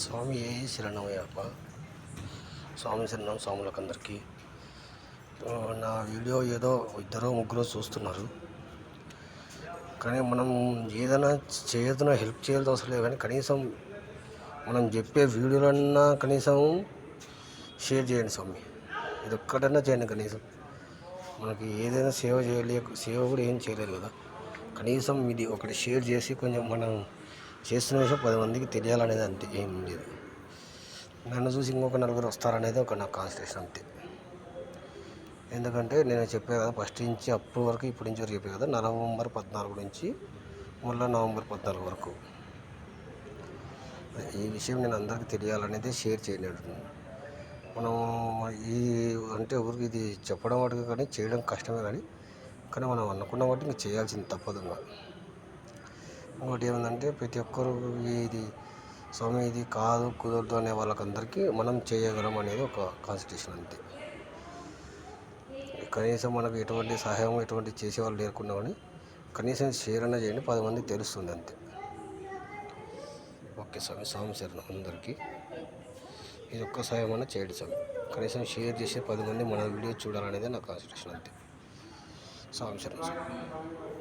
స్వామి ఏ శరణమయ్యప్ప. స్వామి శరణం స్వాములకు అందరికీ. నా వీడియో ఏదో ఇద్దరు ముగ్గురు చూస్తున్నారు, కానీ మనం ఏదైనా చేయదున్నా హెల్ప్ చేయాల్సి అవసరం లేదు, కానీ కనీసం మనం చెప్పే వీడియోలన్నా కనీసం షేర్ చేయండి స్వామి. ఇది ఒక్కటన్నా చేయండి. కనీసం మనకి ఏదైనా సేవ కూడా ఏం చేయలేదు కదా, కనీసం ఇది ఒకటి షేర్ చేసి కొంచెం మనం చేస్తున్న విషయం 10 మందికి తెలియాలనేది అంతే, ఏం లేదు. నన్ను చూసి ఇంకొక నలుగురు వస్తారనేది ఒక నా కాన్సన్ట్రేషన్ అంతే. ఎందుకంటే నేను చెప్పే కదా, ఫస్ట్ నుంచి అప్పుడు వరకు ఇప్పటి నుంచి వరకు చెప్పే కదా, నవంబర్ 14 నుంచి మళ్ళీ నవంబర్ 14 వరకు ఈ విషయం నేను అందరికీ తెలియాలనేది షేర్ చేయండి అంటున్నాను. మనం ఈ అంటే ఊరికి ఇది చెప్పడం వాటికి కానీ చేయడం కష్టమే, కానీ మనం అనుకున్న వాటి ఇంకా చేయాల్సింది తప్పదు. ఇంకోటి ఏమందంటే, ప్రతి ఒక్కరు ఇది స్వామి ఇది కాదు కుదరదు అనే వాళ్ళకందరికీ మనం చేయగలం అనేది ఒక కాన్సన్ట్రేషన్ అంతే. కనీసం మనకు ఎటువంటి సహాయం ఎటువంటి చేసేవాళ్ళు లేకున్నా కానీ కనీసం షేర్ అన్న చేయండి, 10 మందికి తెలుస్తుంది అంతే. ఓకే స్వామి, స్వామి శరణం అందరికీ. ఇది ఒక్క సహాయం అన్న చేయండి స్వామి. కనీసం షేర్ చేసి 10 మంది మన వీడియో చూడాలనేది నా కాన్సన్ట్రేషన్ అంతే. స్వామి శరణం స్వామి.